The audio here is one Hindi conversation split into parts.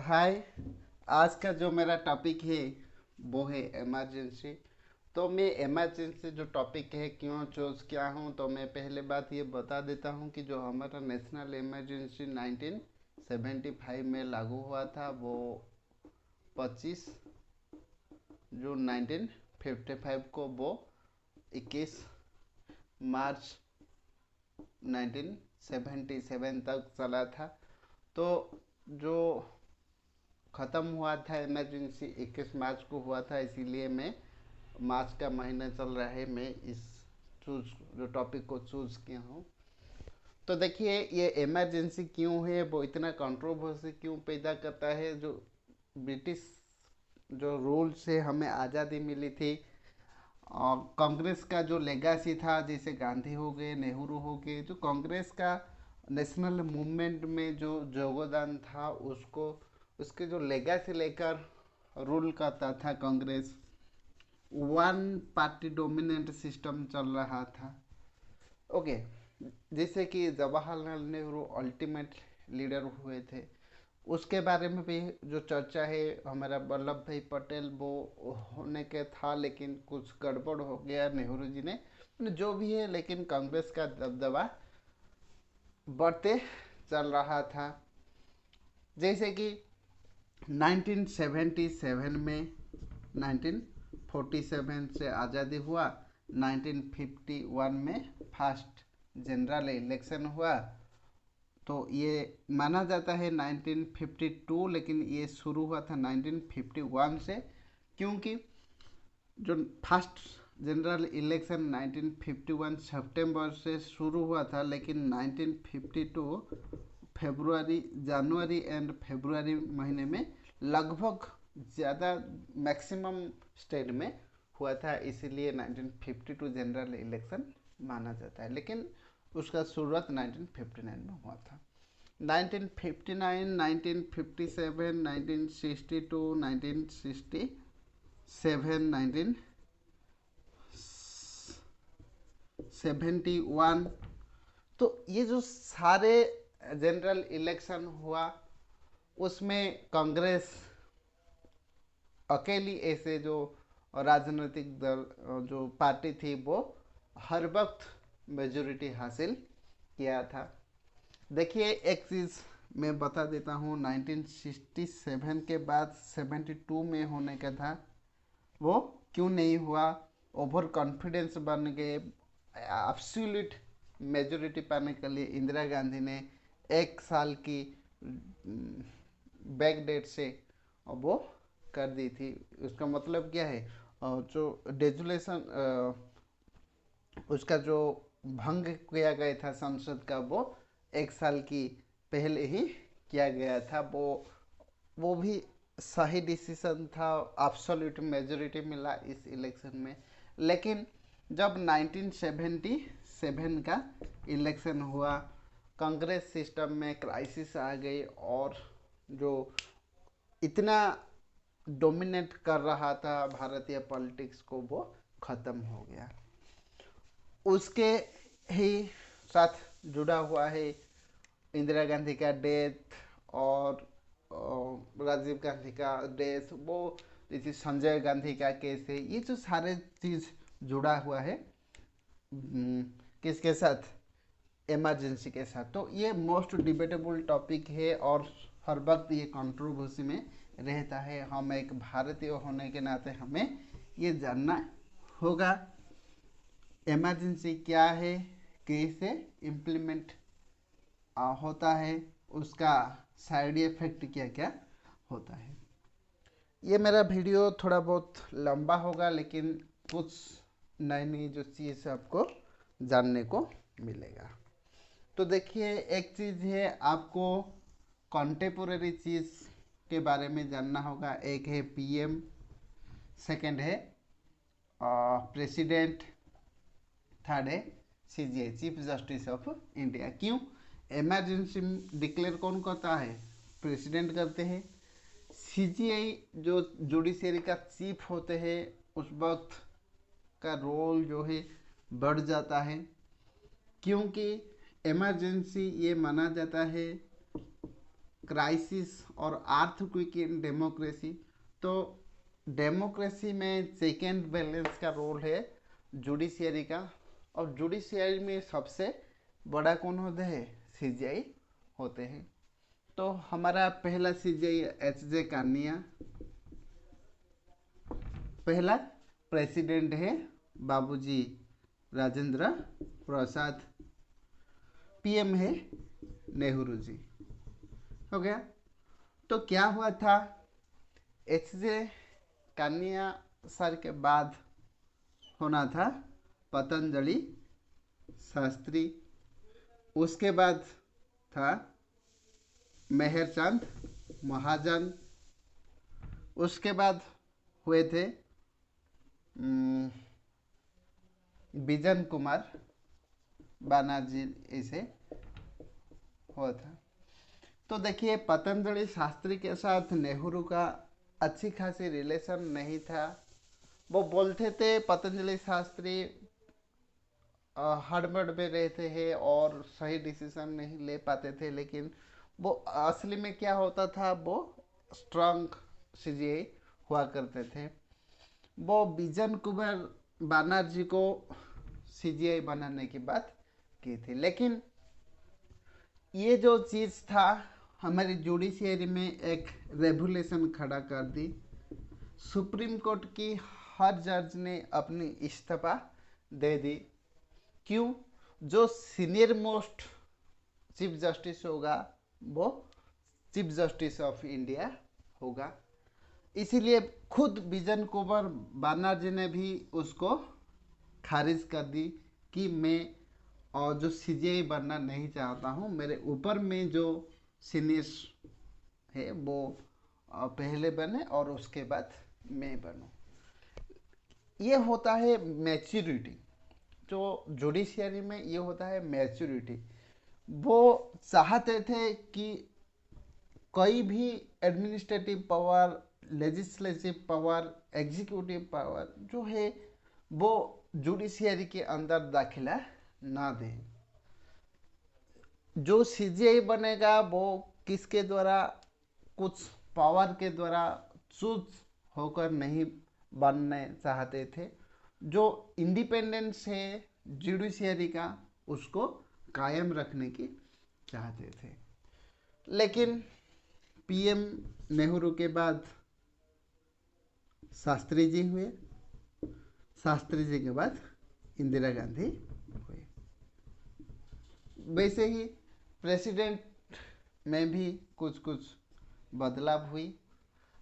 हाय। आज का जो मेरा टॉपिक है वो है इमरजेंसी। तो मैं इमरजेंसी जो टॉपिक है क्यों चूज़ किया हूँ, तो मैं पहले बात ये बता देता हूँ कि जो हमारा नेशनल इमरजेंसी 1975 में लागू हुआ था वो 25 जून 1955 को, वो 21 मार्च 1977 तक चला था। तो जो ख़त्म हुआ था इमरजेंसी 21 मार्च को हुआ था, इसीलिए मैं मार्च का महीना चल रहा है, मैं इस चूज जो टॉपिक को चूज़ किया हूँ। तो देखिए, ये इमरजेंसी क्यों है, वो इतना कंट्रोवर्सी क्यों पैदा करता है। जो ब्रिटिश जो रूल से हमें आज़ादी मिली थी, और कांग्रेस का जो लेगासी था, जैसे गांधी हो गए, नेहरू हो गए, जो कांग्रेस का नेशनल मूवमेंट में जो योगदान था, उसको उसके जो लेगासी लेकर रूल करता था Congress, one party dominant system चल रहा था। ओके, जैसे कि जवाहरलाल नेहरू अल्टीमेट लीडर हुए थे, उसके बारे में भी जो चर्चा है, हमारा वल्लभ भाई पटेल वो होने के था, लेकिन कुछ गड़बड़ हो गया नेहरू जी ने। जो भी है, लेकिन कांग्रेस का दबदबा बढ़ते चल रहा था। जैसे कि 1977 में 1947 से आज़ादी हुआ, 1951 में फर्स्ट जनरल इलेक्शन हुआ। तो ये माना जाता है 1952, लेकिन ये शुरू हुआ था 1951 से, क्योंकि जो फर्स्ट जनरल इलेक्शन 1951 सितंबर से शुरू हुआ था, लेकिन 1952 फरवरी, जनवरी एंड फरवरी महीने में लगभग ज़्यादा मैक्सिमम स्टेट में हुआ था, इसीलिए 1952 जनरल इलेक्शन माना जाता है। लेकिन उसका शुरुआत 1959 में हुआ था। 1959, 1957, 1962, 1967, 1971, तो ये जो सारे जनरल इलेक्शन हुआ, उसमें कांग्रेस अकेली ऐसे जो राजनीतिक दल जो पार्टी थी, वो हर वक्त मेजोरिटी हासिल किया था। देखिए, एक चीज़ मैं बता देता हूँ, 1967 के बाद 72 में होने का था, वो क्यों नहीं हुआ। ओवर कॉन्फिडेंस बन गए। एब्सोल्यूट मेजोरिटी पाने के लिए इंदिरा गांधी ने 1 साल की बैक डेट से वो कर दी थी। उसका मतलब क्या है, जो डेजुलेशन उसका जो भंग किया गया था संसद का, वो 1 साल की पहले ही किया गया था। वो भी सही डिसीजन था। एब्सोल्यूट मेजोरिटी मिला इस इलेक्शन में। लेकिन जब 1977 का इलेक्शन हुआ, कांग्रेस सिस्टम में क्राइसिस आ गई, और जो इतना डोमिनेट कर रहा था भारतीय पॉलिटिक्स को, वो ख़त्म हो गया। उसके ही साथ जुड़ा हुआ है इंदिरा गांधी का डेथ, और राजीव गांधी का डेथ, वो जैसे संजय गांधी का केस है, ये जो सारे चीज़ जुड़ा हुआ है किसके साथ, इमरजेंसी के साथ। तो ये मोस्ट डिबेटेबल टॉपिक है, और हर वक्त ये कंट्रोवर्सी में रहता है। हम एक भारतीय होने के नाते हमें ये जानना होगा इमरजेंसी क्या है, कैसे इम्प्लीमेंट होता है, उसका साइड इफेक्ट क्या क्या होता है। ये मेरा वीडियो थोड़ा बहुत लंबा होगा, लेकिन कुछ नई नई जो चीज़ आपको जानने को मिलेगा। तो देखिए, एक चीज़ है, आपको कॉन्टेम्पोरेरी चीज़ के बारे में जानना होगा। एक है पीएम, सेकंड है प्रेसिडेंट, थर्ड है CGI, chief justice of India. क्यों इमरजेंसी डिक्लेयर कौन करता है, प्रेसिडेंट करते हैं। सीजीआई जो जुडिशरी का चीफ होते हैं, उस वक्त का रोल जो है बढ़ जाता है, क्योंकि इमरजेंसी ये माना जाता है क्राइसिस और अर्थक्वेक इन डेमोक्रेसी। तो डेमोक्रेसी में चेक एंड बैलेंस का रोल है जुडिशियरी का, और जुडिशियरी में सबसे बड़ा कौन होता है? सीजीआई होते हैं। तो हमारा पहला सीजीआई एच.जे. कानिया, पहला प्रेसिडेंट है बाबूजी राजेंद्र प्रसाद, पीएम है नेहरू जी। हो गया। तो क्या हुआ था, एच.जे. कानिया सर के बाद होना था पतंजलि शास्त्री, उसके बाद था मेहरचंद महाजन, उसके बाद हुए थे बिजन कुमार बनर्जी, ऐसे हुआ था। तो देखिए पतंजलि शास्त्री के साथ नेहरू का अच्छी खासी रिलेशन नहीं था। वो बोलते थे पतंजलि शास्त्री हड़बड़ में रहते हैं और सही डिसीजन नहीं ले पाते थे, लेकिन वो असली में क्या होता था, वो स्ट्रांग सीजीआई हुआ करते थे। वो बिजन कुमार बनर्जी को सीजीआई बनाने की बात की थी, लेकिन ये जो चीज़ था हमारी जुडिशियरी में एक रेवोल्यूशन खड़ा कर दी। सुप्रीम कोर्ट की हर जज ने अपनी इस्तीफा दे दी। क्यों? जो सीनियर मोस्ट चीफ जस्टिस होगा वो चीफ जस्टिस ऑफ इंडिया होगा। इसीलिए खुद बिजन कुमार बनर्जी ने भी उसको खारिज कर दी कि मैं और जो सीजीआई बनना नहीं चाहता हूँ, मेरे ऊपर में जो सीनियर्स है वो पहले बने और उसके बाद मैं बनूँ। ये होता है मैच्योरिटी, जो जुडिशियरी में ये होता है मैच्योरिटी। वो चाहते थे कि कोई भी administrative power, legislative power, executive power जो है वो जुडिशियरी के अंदर दाखिला ना दे। जो सीजीआई बनेगा वो किसके द्वारा, कुछ पावर के द्वारा चूज होकर नहीं बनने चाहते थे। जो इंडिपेंडेंस है जुडिशियरी का उसको कायम रखने की चाहते थे। लेकिन पीएम नेहरू के बाद शास्त्री जी हुए, शास्त्री जी के बाद इंदिरा गांधी हुए। वैसे ही प्रेसिडेंट में भी कुछ कुछ बदलाव हुई।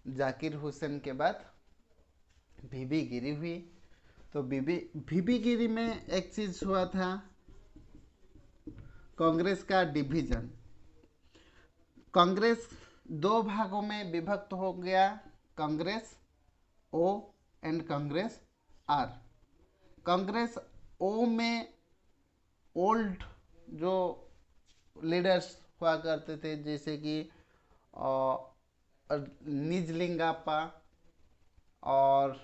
जाकिर हुसैन के बाद बीबी गिरी हुई। तो बीबी गिरी में एक चीज हुआ था, कांग्रेस का डिवीजन। कांग्रेस दो भागों में विभक्त हो गया, Congress O and Congress R. Congress O में ओल्ड जो लीडर्स हुआ करते थे, जैसे कि निजलिंगापा और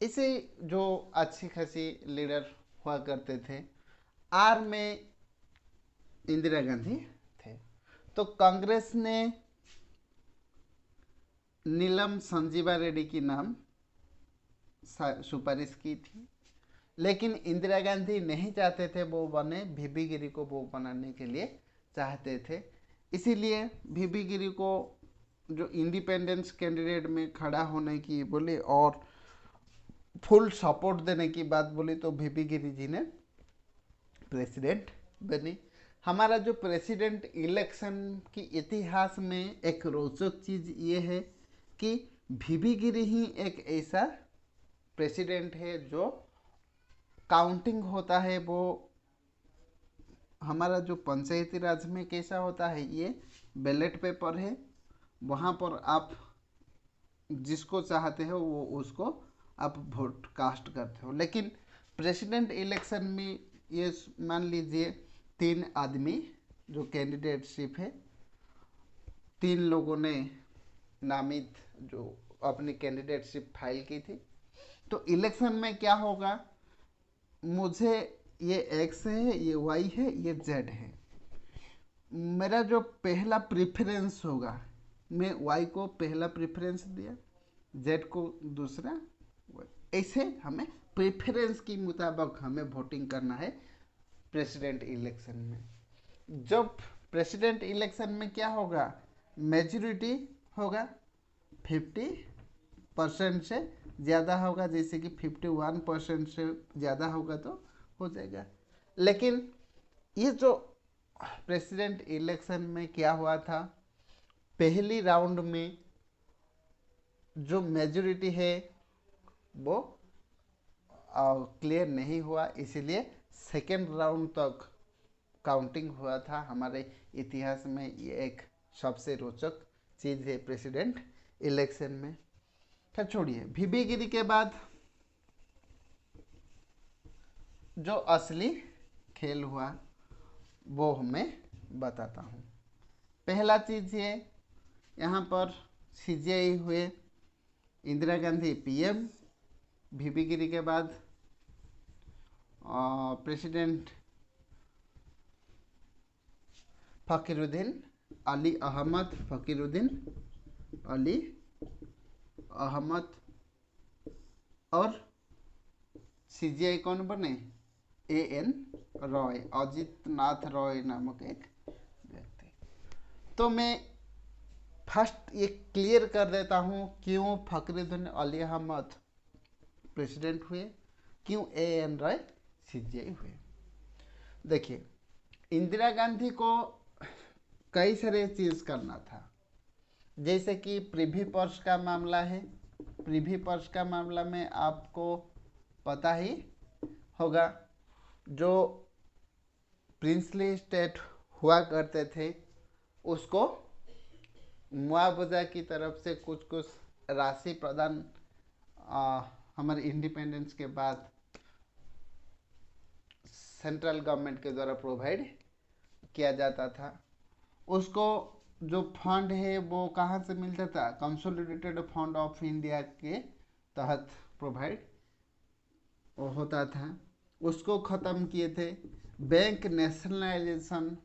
इसे जो अच्छी खासी लीडर हुआ करते थे। आर में इंदिरा गांधी थे। तो कांग्रेस ने नीलम संजीवा रेड्डी की नाम सुपारिश की थी, लेकिन इंदिरा गांधी नहीं चाहते थे वो बने, बीबी गिरी को वो बनाने के लिए चाहते थे। इसीलिए बीबी गिरी को जो इंडिपेंडेंस कैंडिडेट में खड़ा होने की बोली और फुल सपोर्ट देने की बात बोली, तो बीबी गिरी जी ने प्रेसिडेंट बनी। हमारा जो प्रेसिडेंट इलेक्शन की इतिहास में एक रोचक चीज़ ये है कि बीबी गिरी ही एक ऐसा प्रेसिडेंट है जो काउंटिंग होता है वो हमारा जो पंचायती राज में कैसा होता है, ये बैलेट पेपर है, वहाँ पर आप जिसको चाहते हो वो उसको आप वोट कास्ट करते हो। लेकिन प्रेसिडेंट इलेक्शन में ये मान लीजिए 3 आदमी जो कैंडिडेटशिप है, 3 लोगों ने नामित जो अपनी कैंडिडेटशिप फाइल की थी। तो इलेक्शन में क्या होगा, मुझे ये एक्स है, ये वाई है, ये जेड है, मेरा जो पहला प्रेफरेंस होगा, मैं वाई को पहला प्रेफरेंस दिया, जेड को दूसरा, ऐसे हमें प्रेफरेंस के मुताबिक हमें वोटिंग करना है प्रेसिडेंट इलेक्शन में। जब प्रेसिडेंट इलेक्शन में क्या होगा, मेजोरिटी होगा 50% से ज़्यादा होगा, जैसे कि 51% से ज़्यादा होगा तो हो जाएगा। लेकिन ये जो प्रेसिडेंट इलेक्शन में क्या हुआ था, पहली राउंड में जो मेजोरिटी है वो क्लियर नहीं हुआ, इसलिए सेकेंड राउंड तक काउंटिंग हुआ था। हमारे इतिहास में ये एक सबसे रोचक चीज़ है प्रेसिडेंट इलेक्शन में। खैर छोड़िए, वीवी गिरी के बाद जो असली खेल हुआ वो मैं बताता हूँ। पहला चीज़ है, यहाँ पर सीजीआई हुए, इंदिरा गांधी पीएम, वीवी गिरी के बाद प्रेसिडेंट फ़कीरुद्दीन अली अहमद, फ़कीरुद्दीन अली अहमद, और सीजीआई कौन बने, एएन रॉय, अजित नाथ रॉय नामक एक व्यक्ति। तो मैं फर्स्ट ये क्लियर कर देता हूँ क्यों फ़कीरुद्दीन अली अहमद प्रेसिडेंट हुए, क्यों एएन रॉय सीजीआई हुए। देखिए, इंदिरा गांधी को कई सारे चीज़ करना था, जैसे कि प्रिवी पर्स का मामला है। प्रिवी पर्स का मामला में आपको पता ही होगा, जो प्रिंसली स्टेट हुआ करते थे उसको मुआवजा की तरफ से कुछ कुछ राशि प्रदान हमारे इंडिपेंडेंस के बाद सेंट्रल गवर्नमेंट के द्वारा प्रोवाइड किया जाता था। उसको जो फंड है वो कहाँ से मिलता था, कंसोलिडेटेड फंड ऑफ इंडिया के तहत प्रोवाइड होता था। उसको ख़त्म किए थे। बैंक नेशनलाइजेशन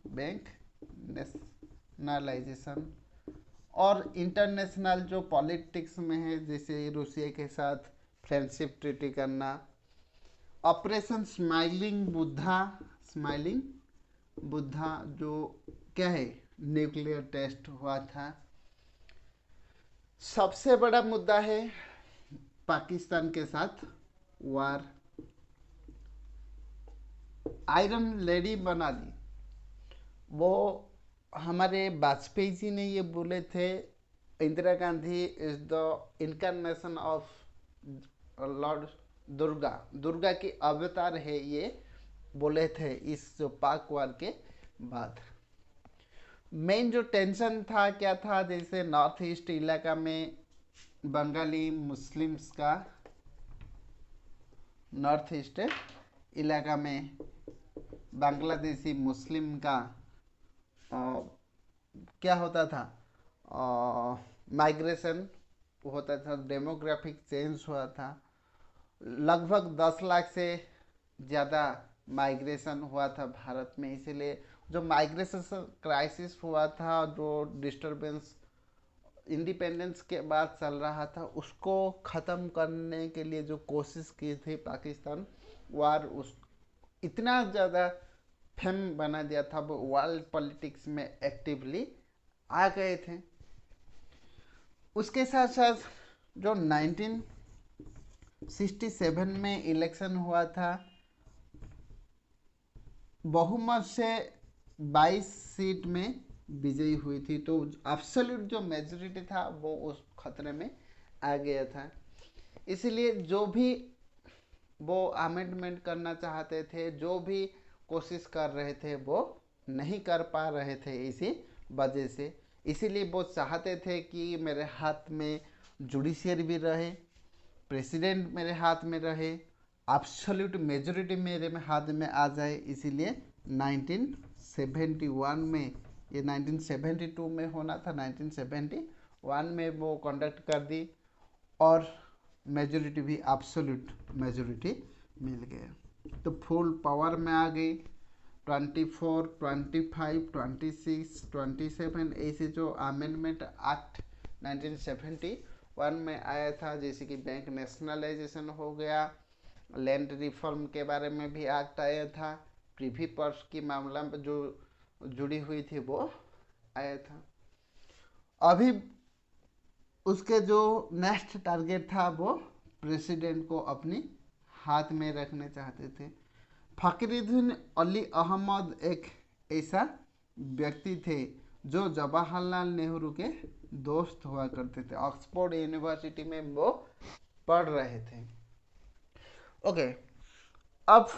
और इंटरनेशनल जो पॉलिटिक्स में है, जैसे रूसिया के साथ फ्रेंडशिप ट्रीटी करना, ऑपरेशन स्माइलिंग बुद्धा जो क्या है, न्यूक्लियर टेस्ट हुआ था। सबसे बड़ा मुद्दा है पाकिस्तान के साथ वार, आयरन लेडी बना दी। वो हमारे वाजपेयी जी ने ये बोले थे, Indira Gandhi is the incarnation of Lord Durga, Durga की अवतार है, ये बोले थे इस जो पाक वार के बाद। मेन जो टेंशन था क्या था, जैसे नॉर्थ ईस्ट इलाका में बंगाली मुस्लिम्स का, नॉर्थ ईस्ट इलाका में बांग्लादेशी मुस्लिम का क्या होता था, माइग्रेशन होता था, डेमोग्राफिक चेंज हुआ था। लगभग 10 लाख से ज़्यादा माइग्रेशन हुआ था भारत में। इसीलिए जो माइग्रेशन क्राइसिस हुआ था, जो डिस्टरबेंस इंडिपेंडेंस के बाद चल रहा था, उसको ख़त्म करने के लिए जो कोशिश की थी पाकिस्तान वार, उस इतना ज़्यादा फेम बना दिया था, वो वर्ल्ड पॉलिटिक्स में एक्टिवली आ गए थे। उसके साथ साथ जो 1967 में इलेक्शन हुआ था, बहुमत से 22 सीट में विजयी हुई थी, तो एब्सोल्यूट जो मेजोरिटी था वो उस खतरे में आ गया था। इसलिए जो भी वो अमेंडमेंट करना चाहते थे, जो भी कोशिश कर रहे थे, वो नहीं कर पा रहे थे इसी वजह से। इसीलिए वो चाहते थे कि मेरे हाथ में जुडिशियरी भी रहे, प्रेसिडेंट मेरे हाथ में रहे, एब्सोल्यूट मेजोरिटी मेरे में हाथ में आ जाए। इसीलिए 1971 में, ये 1972 में होना था, 1971 में वो कंडक्ट कर दी और मेजोरिटी भी एब्सोल्यूट मेजोरिटी मिल गया, तो फुल पावर में आ गई। 24, 25, 26, 27 ऐसे जो अमेंडमेंट एक्ट 1971 में आया था, जैसे कि बैंक नेशनलाइजेशन हो गया, लैंड रिफॉर्म के बारे में भी एक्ट आया था, प्रिवी पर्स की मामला में जो जुड़ी हुई थी वो आया था। अभी उसके जो नेक्स्ट टारगेट था वो प्रेसिडेंट को अपनी हाथ में रखने चाहते थे। फखरुद्दीन अली अहमद एक ऐसा व्यक्ति थे जो जवाहरलाल नेहरू के दोस्त हुआ करते थे। ऑक्सफोर्ड यूनिवर्सिटी में वो पढ़ रहे थे। ओके, अब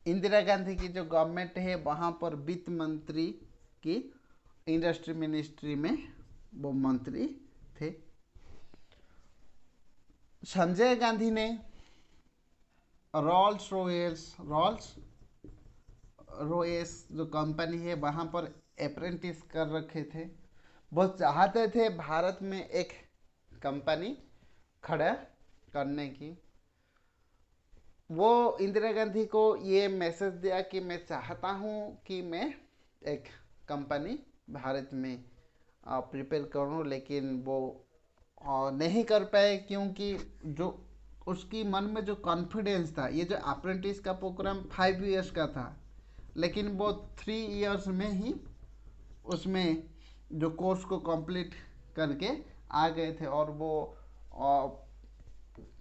इंदिरा गांधी की जो गवर्नमेंट है वहाँ पर वित्त मंत्री की इंडस्ट्री मिनिस्ट्री में वो मंत्री थे। संजय गांधी ने रोल्स रॉयस जो कंपनी है वहाँ पर अप्रेंटिस कर रखे थे। वो चाहते थे भारत में एक कंपनी खड़ा करने की। वो इंदिरा गांधी को ये मैसेज दिया कि मैं चाहता हूँ कि मैं एक कंपनी भारत में प्रिपेयर करूँ, लेकिन वो नहीं कर पाए क्योंकि जो उसकी मन में जो कॉन्फिडेंस था, ये जो अप्रेंटिस का प्रोग्राम 5 इयर्स का था, लेकिन वो 3 इयर्स में ही उसमें जो कोर्स को कंप्लीट करके आ गए थे और वो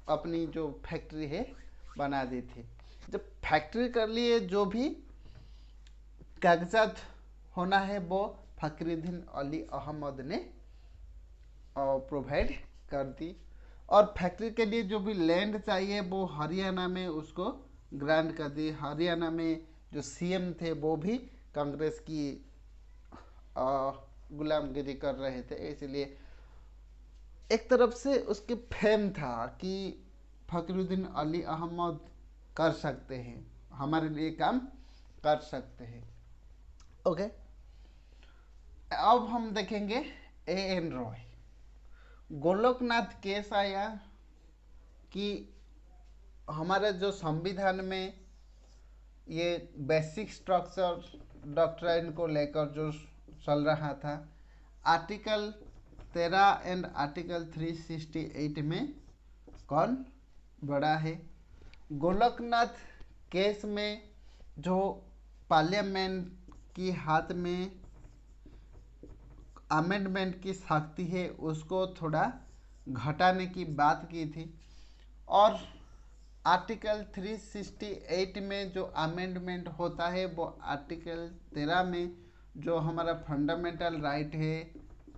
अपनी जो फैक्ट्री है बना दी थी। जब फैक्ट्री कर लिए जो भी कागजात होना है वो फखरुद्दीन अली अहमद ने प्रोवाइड कर दी, और फैक्ट्री के लिए जो भी लैंड चाहिए वो हरियाणा में उसको ग्रांट कर दी। हरियाणा में जो सीएम थे वो भी कांग्रेस की गुलामगिरी कर रहे थे, इसलिए एक तरफ से उसके फेम था कि फखरुद्दीन अली अहमद कर सकते हैं, हमारे लिए काम कर सकते हैं। ओके, अब हम देखेंगे एएन रॉय। गोलोकनाथ केस आया कि हमारे जो संविधान में ये बेसिक स्ट्रक्चर डॉक्ट्राइन को लेकर जो चल रहा था, आर्टिकल 13 एंड आर्टिकल 368 में कौन बड़ा है। गोलोकनाथ केस में जो पार्लियामेंट की हाथ में अमेंडमेंट की शक्ति है उसको थोड़ा घटाने की बात की थी, और आर्टिकल 368 में जो अमेंडमेंट होता है वो आर्टिकल 13 में जो हमारा फंडामेंटल राइट है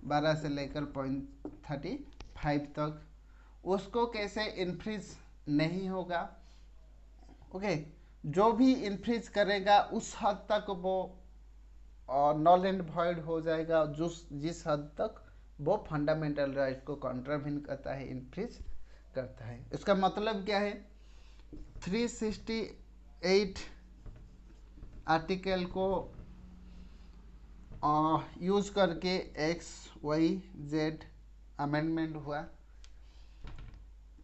12 से लेकर .35 तक, उसको कैसे इन्फ्रिज नहीं होगा। ओके, जो भी इन्फ्रिज करेगा उस हद तक वो नॉल एंड वॉइड हो जाएगा, जिस हद तक वो फंडामेंटल राइट को कॉन्ट्राविन करता है, इन्फ्रिज करता है। इसका मतलब क्या है, 368 आर्टिकल को यूज करके एक्स वाई जेड अमेंडमेंट हुआ।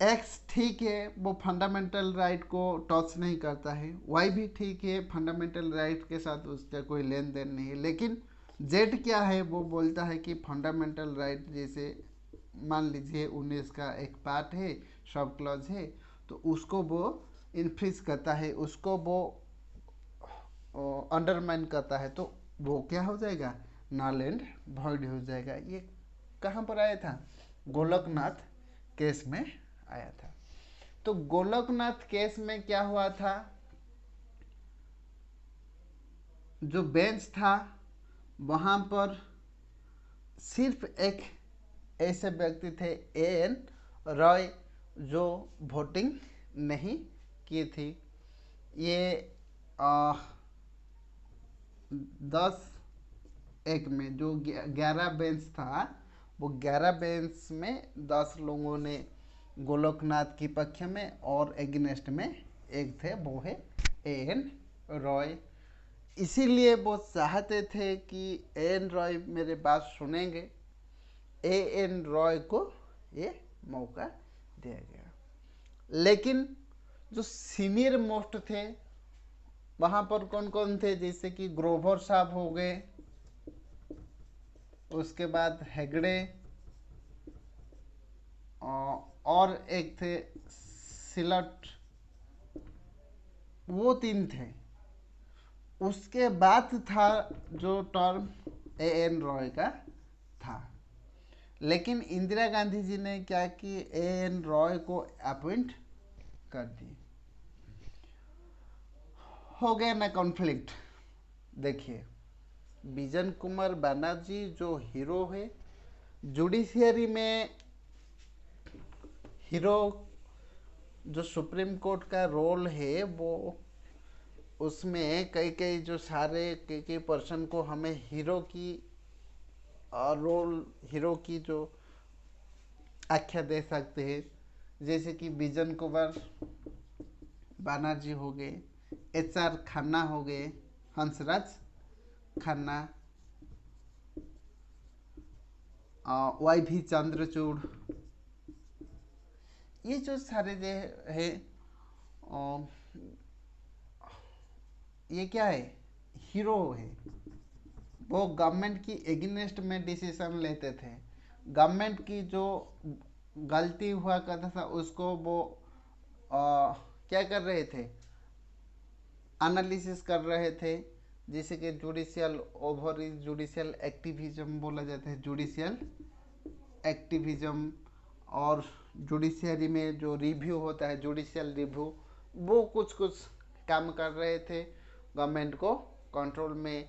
एक्स ठीक है, वो फंडामेंटल राइट को टच नहीं करता है, वाई भी ठीक है, फंडामेंटल राइट के साथ उसका कोई लेन देन नहीं है, लेकिन जेड क्या है, वो बोलता है कि फंडामेंटल राइट जैसे मान लीजिए 19 का एक पार्ट है, सब क्लॉज है, तो उसको वो इन्फ्रिज करता है, उसको वो अंडरमाइन करता है, तो वो क्या हो जाएगा, नल एंड वॉइड हो जाएगा। ये कहाँ पर आया था, गोलोकनाथ केस में आया था। तो गोलोकनाथ केस में क्या हुआ था, जो बेंच था वहां पर सिर्फ एक ऐसे व्यक्ति थे एएन रॉय जो वोटिंग नहीं की थी। ये 10-1 में जो 11 बेंच था, वो 11 बेंच में 10 लोगों ने गोलोकनाथ की पक्ष में और एग्नेस्ट में एक थे, वो है एएन रॉय। इसीलिए वो चाहते थे कि एएन रॉय मेरे बात सुनेंगे, एएन रॉय को ये मौका दिया गया। लेकिन जो सीनियर मोस्ट थे वहां पर कौन कौन थे, जैसे कि ग्रोवर साहब हो गए, उसके बाद हेगड़े, और एक थे सिलट, वो तीन थे। उसके बाद था जो टर्म ए एन रॉय का था, लेकिन इंदिरा गांधी जी ने क्या कि ए एन रॉय को अपॉइंट कर दी। हो गया ना कॉन्फ्लिक्ट। देखिए, बिजन कुमार बनर्जी जो हीरो है, जुडिशियरी में हीरो, जो सुप्रीम कोर्ट का रोल है वो, उसमें कई कई जो सारे कई कई पर्सन को हमें हीरो की रोल, हीरो की जो आख्या दे सकते हैं, जैसे कि बिजन कुमार बनर्जी हो गए, एच आर खन्ना हो गए, हंसराज खन्ना, वाई भी चंद्रचूड़, ये जो सारे जो है, ये क्या है, हीरो है। वो गवर्नमेंट की एगेंस्ट में डिसीजन लेते थे। गवर्नमेंट की जो गलती हुआ करता था उसको वो क्या कर रहे थे, एनालिसिस कर रहे थे। जैसे कि जुडिशियल ओवर, जुडिशियल एक्टिविज्म बोला जाता है, जुडिशियल एक्टिविज्म, और जुडिशियरी में जो रिव्यू होता है, जुडिशियल रिव्यू, वो कुछ कुछ काम कर रहे थे, गवर्नमेंट को कंट्रोल में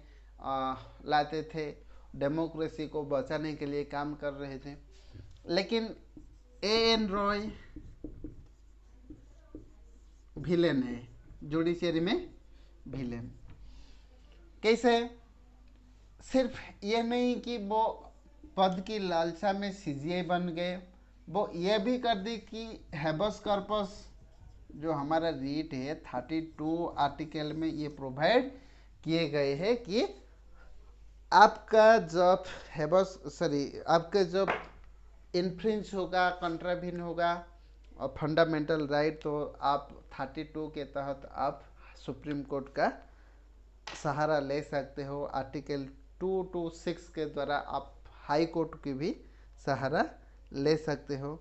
लाते थे, डेमोक्रेसी को बचाने के लिए काम कर रहे थे। लेकिन ए एन रॉय विलेन है, जुडिशियरी में विलेन। कैसे? सिर्फ ये नहीं कि वो पद की लालसा में सीजीआई बन गए, वो ये भी कर दी कि हैबस कॉर्पस जो हमारा रीट है 32 आर्टिकल में ये प्रोवाइड किए गए हैं कि आपका जब हैबस, सॉरी, आपका जब इन्फ्रिंज होगा, कंट्राविन होगा और फंडामेंटल राइट, तो आप 32 के तहत आप सुप्रीम कोर्ट का सहारा ले सकते हो। आर्टिकल 2 to 6 के द्वारा आप हाई कोर्ट की भी सहारा ले सकते हो।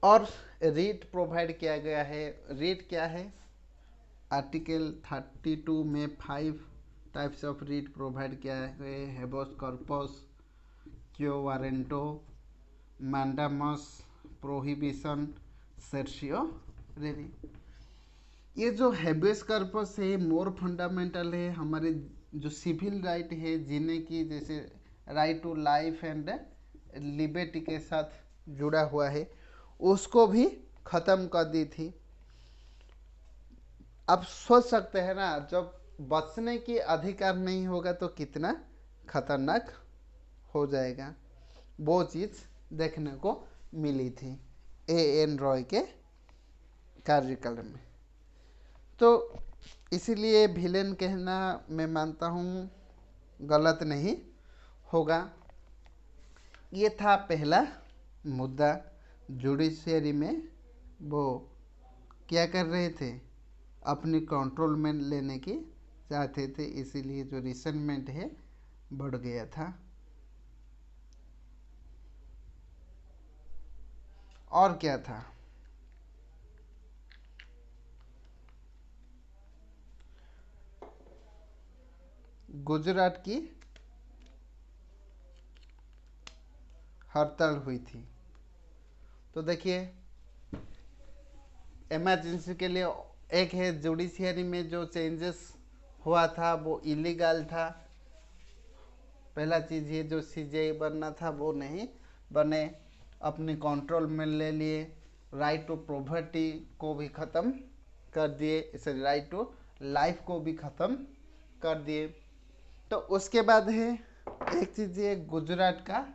और रीट प्रोवाइड किया गया है। रीट क्या है? आर्टिकल 32 में 5 टाइप्स ऑफ रीट प्रोवाइड किया है, हेबस कॉर्पस, क्यो वारेंटो, मैंडामस, प्रोहिबिशन, सर्शियोरेरी। ये जो हेबियस कॉर्पस है मोर फंडामेंटल है, हमारे जो सिविल राइट है जीने की, जैसे right to life and liberty के साथ जुड़ा हुआ है, उसको भी ख़त्म कर दी थी। आप सोच सकते हैं ना, जब बचने की अधिकार नहीं होगा तो कितना खतरनाक हो जाएगा। वो चीज़ देखने को मिली थी ए एन रॉय के कार्यकाल में। तो इसीलिए विलेन कहना मैं मानता हूँ गलत नहीं होगा। ये था पहला मुद्दा। जुडिशियरी में वो क्या कर रहे थे, अपनी कंट्रोल में लेने की चाहते थे, इसीलिए जो रिसेंटमेंट है बढ़ गया था। और क्या था? गुजरात की हड़ताल हुई थी। तो देखिए, इमरजेंसी के लिए एक है, जुडिशियरी में जो चेंजेस हुआ था वो इलीगल था। पहला चीज़ ये, जो सीजीआई बनना था वो नहीं बने, अपने कंट्रोल में ले लिए। राइट टू प्रॉपर्टी को भी ख़त्म कर दिए, इसे राइट टू लाइफ को भी ख़त्म कर दिए। तो उसके बाद है एक चीज़ ये, गुजरात का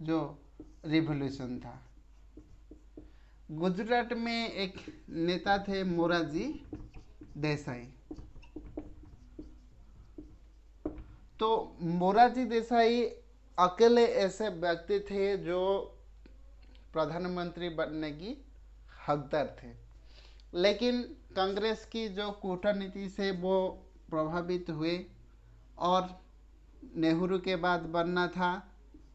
जो रिवॉल्यूशन था। गुजरात में एक नेता थे मोरारजी देसाई। तो मोरारजी देसाई अकेले ऐसे व्यक्ति थे जो प्रधानमंत्री बनने की हकदार थे। लेकिन कांग्रेस की जो कूटनीति से वो प्रभावित हुए और नेहरू के बाद बनना था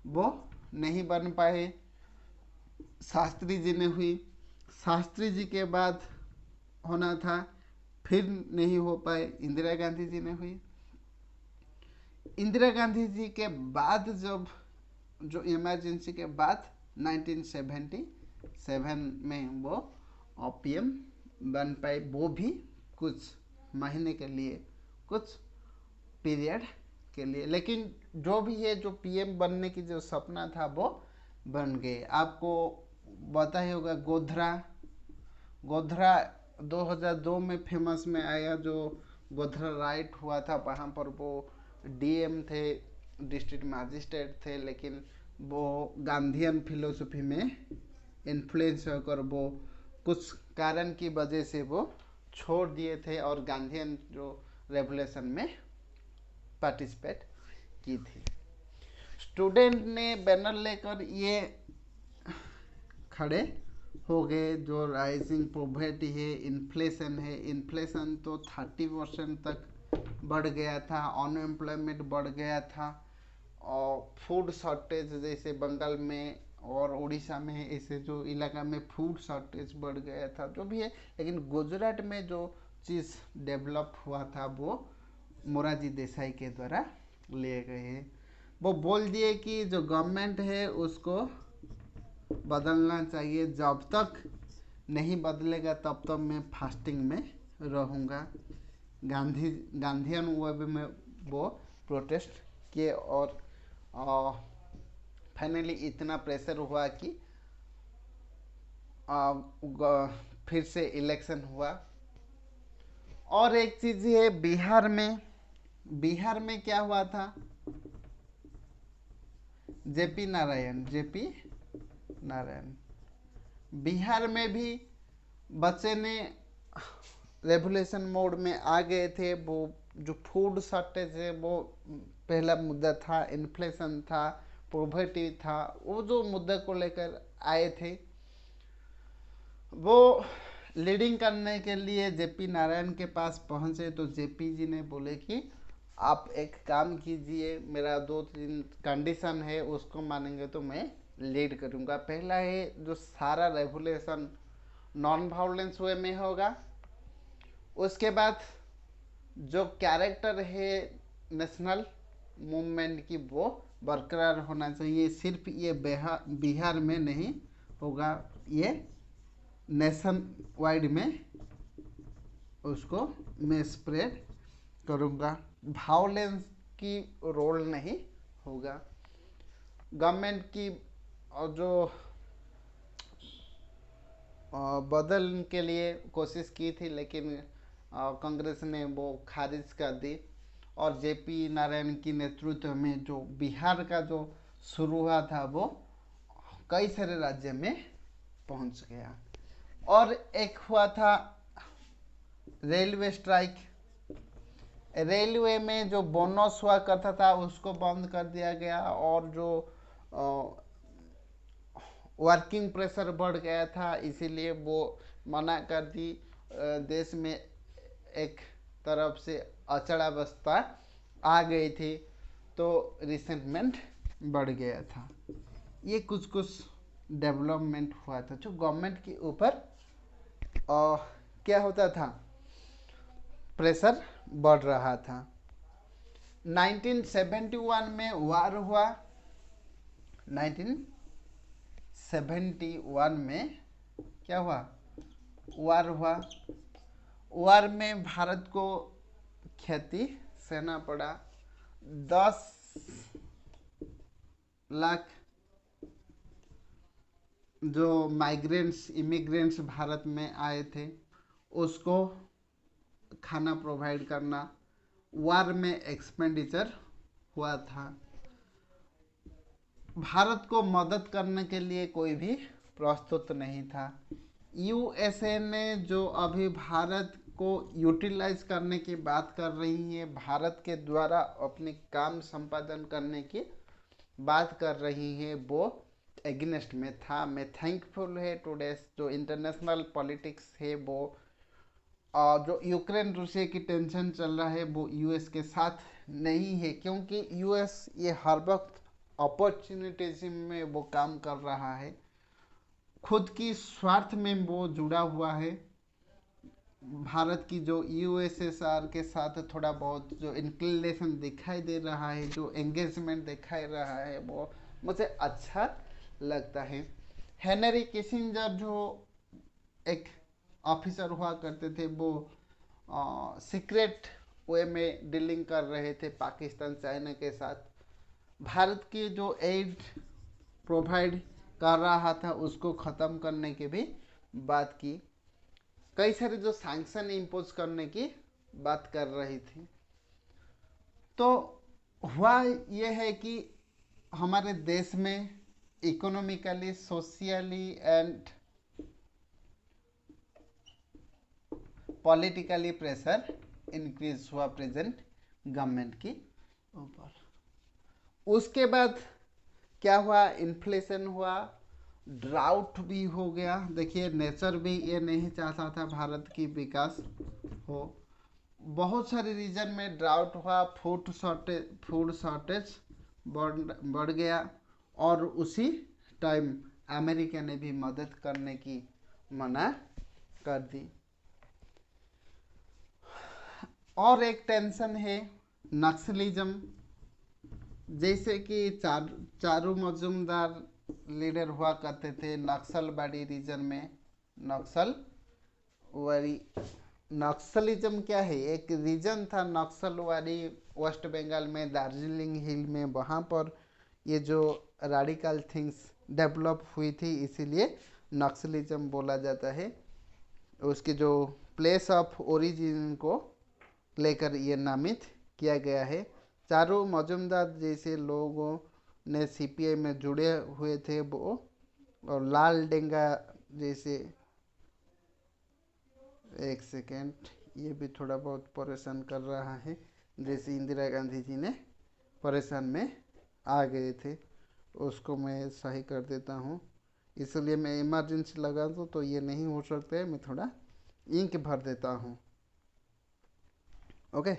वो नहीं बन पाए। शास्त्री जी ने हुई, शास्त्री जी के बाद होना था, फिर नहीं हो पाए, इंदिरा गांधी जी ने हुई। इंदिरा गांधी जी के बाद जब जो इमरजेंसी के बाद 1977 में वो पीएम बन पाए, वो भी कुछ महीने के लिए, कुछ पीरियड के लिए। लेकिन जो भी है, जो पीएम बनने की जो सपना था वो बन गए। आपको पता ही होगा गोधरा, गोधरा 2002 में फेमस में आया, जो गोधरा राइट हुआ था। वहाँ पर वो डीएम थे, डिस्ट्रिक्ट मजिस्ट्रेट थे, लेकिन वो गांधीयन फिलोसफी में इन्फ्लुएंस होकर वो कुछ कारण की वजह से वो छोड़ दिए थे और गांधीयन जो रेवोल्यूशन में पार्टिसिपेट की थी। स्टूडेंट ने बैनर लेकर ये खड़े हो गए, जो राइजिंग पॉवर्टी है, इन्फ्लेशन है, इन्फ्लेशन तो 30% तक बढ़ गया था, अनएम्प्लॉयमेंट बढ़ गया था, और फूड शॉर्टेज जैसे बंगाल में और उड़ीसा में ऐसे जो इलाका में फूड शॉर्टेज बढ़ गया था, जो भी है। लेकिन गुजरात में जो चीज़ डेवलप हुआ था वो मोरारजी देसाई के द्वारा लिए गए हैं। वो बोल दिए कि जो गवर्नमेंट है उसको बदलना चाहिए, जब तक नहीं बदलेगा तब तक मैं फास्टिंग में रहूँगा। गांधीयन वे में वो प्रोटेस्ट किए और फाइनली इतना प्रेशर हुआ कि फिर से इलेक्शन हुआ। और एक चीज़ है, बिहार में क्या हुआ था, जेपी नारायण बिहार में भी बच्चे ने रेवोल्यूशन मोड में आ गए थे। वो जो फूड शॉर्टेज है वो पहला मुद्दा था, इन्फ्लेशन था, पॉवर्टी था, वो जो मुद्दे को लेकर आए थे वो लीडिंग करने के लिए जेपी नारायण के पास पहुंचे। तो जेपी जी ने बोले कि आप एक काम कीजिए, मेरा 2-3 कंडीशन है, उसको मानेंगे तो मैं लीड करूंगा। पहला है, जो सारा रेवोल्यूशन नॉन वायलेंस वे में होगा। उसके बाद जो कैरेक्टर है नेशनल मूवमेंट की वो बरकरार होना चाहिए। सिर्फ ये बिहार में नहीं होगा, ये नेशन वाइड में उसको मैं स्प्रेड करूँगा। वायलेंस की रोल नहीं होगा। गवर्नमेंट की जो बदल के लिए कोशिश की थी, लेकिन कांग्रेस ने वो खारिज कर दी और जेपी नारायण की नेतृत्व में जो बिहार का जो शुरू हुआ था वो कई सारे राज्य में पहुंच गया। और एक हुआ था रेलवे स्ट्राइक। रेलवे में जो बोनस हुआ करता था उसको बंद कर दिया गया और जो वर्किंग प्रेशर बढ़ गया था, इसीलिए वो मना कर दी। देश में एक तरफ से अचलावस्था आ गई थी, तो रिसेंटमेंट बढ़ गया था। ये कुछ डेवलपमेंट हुआ था जो गवर्नमेंट के ऊपर क्या होता था, प्रेशर बढ़ रहा था। 1971 में वार हुआ। 1971 में क्या हुआ, वार हुआ। वार में भारत को क्षति सहना पड़ा। 10 लाख जो इमिग्रेंट्स भारत में आए थे उसको खाना प्रोवाइड करना, वार में एक्सपेंडिचर हुआ था। भारत को मदद करने के लिए कोई भी प्रस्तुत नहीं था। यूएसए ने जो अभी भारत को यूटिलाइज करने की बात कर रही है, भारत के द्वारा अपने काम संपादन करने की बात कर रही है, वो एगेंस्ट में था। मैं थैंकफुल है टुडे जो इंटरनेशनल पॉलिटिक्स है वो जो यूक्रेन रूसिया की टेंशन चल रहा है वो यूएस के साथ नहीं है, क्योंकि यूएस ये हर वक्त अपॉर्चुनिटिज्म में वो काम कर रहा है, खुद की स्वार्थ में वो जुड़ा हुआ है। भारत की जो यूएसएसआर के साथ थोड़ा बहुत जो इंक्लिनेशन दिखाई दे रहा है, जो एंगेजमेंट दिखाई रहा है, वो मुझे अच्छा लगता है। हेनरी किसिंजर जो एक ऑफिसर हुआ करते थे, वो सीक्रेट वे में डीलिंग कर रहे थे पाकिस्तान चाइना के साथ। भारत की जो एड प्रोवाइड कर रहा था उसको ख़त्म करने की भी बात की। कई सारे जो सैंक्शन इम्पोज करने की बात कर रही थी। तो हुआ यह है कि हमारे देश में economically, socially and politically pressure increase हुआ प्रेजेंट गवर्नमेंट की ऊपर। उसके बाद क्या हुआ, इन्फ्लेशन हुआ, ड्राउट भी हो गया। देखिए नेचर भी ये नहीं चाहता था भारत की विकास हो। बहुत सारे रीजन में ड्राउट हुआ, फूड शॉर्टेज बढ़ गया, और उसी टाइम अमेरिका ने भी मदद करने की मना कर दी। और एक टेंशन है नक्सलिज्म, जैसे कि चारू मजूमदार लीडर हुआ करते थे नक्सलवाड़ी रीजन में। नक्सलिज्म क्या है, एक रीजन था नक्सलवाड़ी वेस्ट बंगाल में, दार्जिलिंग हिल में, वहाँ पर ये जो रेडिकल थिंग्स डेवलप हुई थी, इसीलिए नक्सलिज्म बोला जाता है। उसके जो प्लेस ऑफ ओरिजिन को लेकर ये नामित किया गया है। चारू मजूमदार जैसे लोगों ने सीपीआई में जुड़े हुए थे वो, और लाल डेंगा जैसे, एक सेकेंड, ये भी थोड़ा बहुत परेशान कर रहा है, जैसे इंदिरा गांधी जी ने परेशान में आ गए थे, उसको मैं सही कर देता हूँ। इसलिए मैं इमरजेंसी लगा दूँ तो ये नहीं हो सकता है, मैं थोड़ा इंक भर देता हूँ। ओके।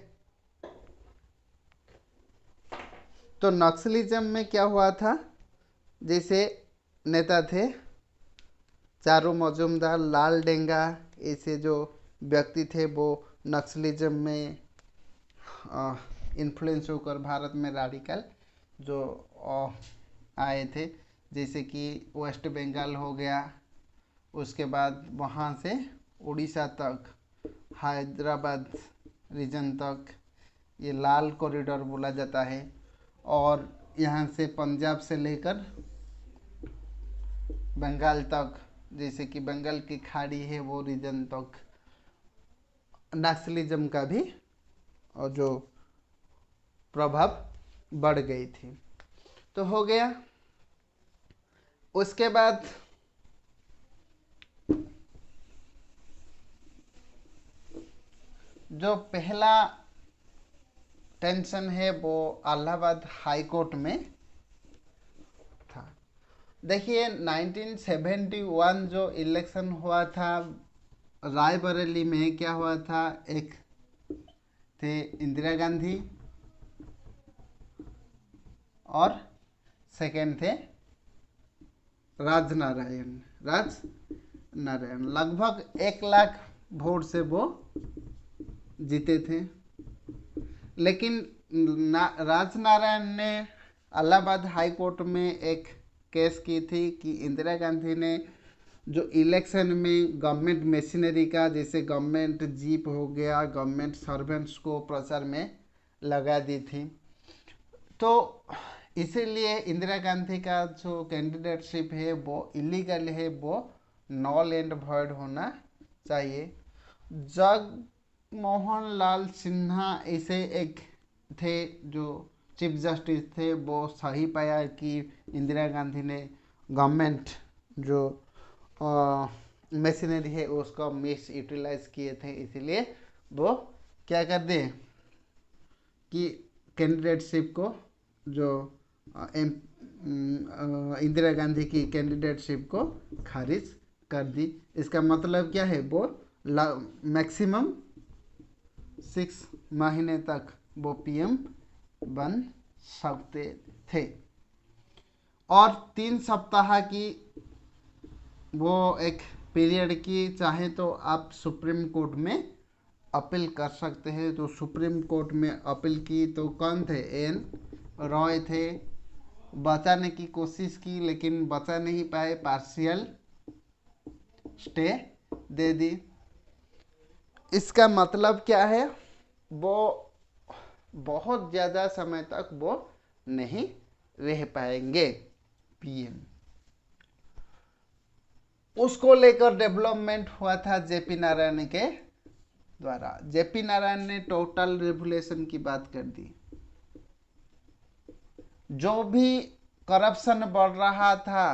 तो नक्सलिज्म में क्या हुआ था, जैसे नेता थे चारू मजूमदार, लाल डेंगा, ऐसे जो व्यक्ति थे वो नक्सलिज्म में इन्फ्लुएंस होकर भारत में रेडिकल जो आए थे, जैसे कि वेस्ट बंगाल हो गया, उसके बाद वहाँ से उड़ीसा तक, हैदराबाद रीजन तक, ये लाल कॉरिडोर बोला जाता है। और यहाँ से पंजाब से लेकर बंगाल तक, जैसे कि बंगाल की खाड़ी है वो रीजन तक नक्सलिज्म का भी और जो प्रभाव बढ़ गई थी। तो हो गया। उसके बाद जो पहला टेंशन है वो इलाहाबाद हाई कोर्ट में था। देखिए 1971 जो इलेक्शन हुआ था रायबरेली में, क्या हुआ था, एक थे इंदिरा गांधी और सेकेंड थे राजनारायण। लगभग 1 लाख वोट से वो जीते थे। लेकिन राजनारायण ने इलाहाबाद हाई कोर्ट में एक केस की थी कि इंदिरा गांधी ने जो इलेक्शन में गवर्नमेंट मशीनरी का, जैसे गवर्नमेंट जीप हो गया, गवर्नमेंट सर्वेंट्स को प्रचार में लगा दी थी। तो इसीलिए इंदिरा गांधी का जो कैंडिडेटशिप है वो इलीगल है, वो नॉल एंड वॉइड होना चाहिए। जगमोहन लाल सिन्हा ऐसे एक थे जो चीफ जस्टिस थे, वो सही पाया कि इंदिरा गांधी ने गवर्नमेंट जो मशीनरी है उसको मिस यूटिलाइज किए थे, इसीलिए वो क्या कर दे कि कैंडिडेटशिप को जो इंदिरा गांधी की कैंडिडेटशिप को खारिज कर दी। इसका मतलब क्या है, वो मैक्सिमम 6 महीने तक वो पीएम बन सकते थे, और 3 सप्ताह की वो एक पीरियड की चाहे तो आप सुप्रीम कोर्ट में अपील कर सकते हैं। तो सुप्रीम कोर्ट में अपील की तो कौन थे, एन रॉय थे। बचाने की कोशिश की लेकिन बचा नहीं पाए, पार्शियल स्टे दे दी। इसका मतलब क्या है, वो बहुत ज़्यादा समय तक वो नहीं रह पाएंगे पीएम। उसको लेकर डेवलपमेंट हुआ था जेपी नारायण के द्वारा। जेपी नारायण ने टोटल रेवुलेशन की बात कर दी। जो भी करप्शन बढ़ रहा था,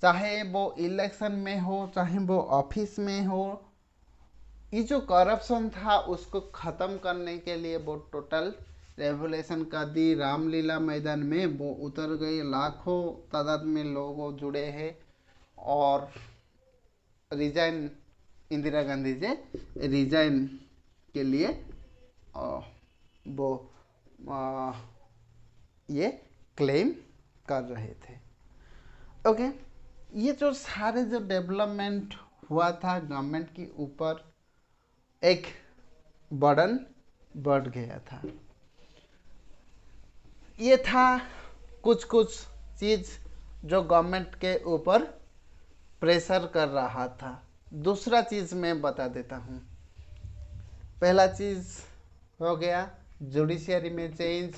चाहे वो इलेक्शन में हो चाहे वो ऑफिस में हो, ये जो करप्शन था उसको ख़त्म करने के लिए वो टोटल रेवुलेशन कर दी। रामलीला मैदान में वो उतर गए, लाखों तादाद में लोग जुड़े हैं, और रिजाइन इंदिरा गांधी जी रिजाइन के लिए वो ये क्लेम कर रहे थे। ओके, ये जो सारे जो डेवलपमेंट हुआ था गवर्नमेंट के ऊपर, एक बर्डन बढ़ गया था। ये था कुछ कुछ चीज़ जो गवर्नमेंट के ऊपर प्रेशर कर रहा था। दूसरा चीज़ मैं बता देता हूँ। पहला चीज़ हो गया जुडिशियरी में चेंज,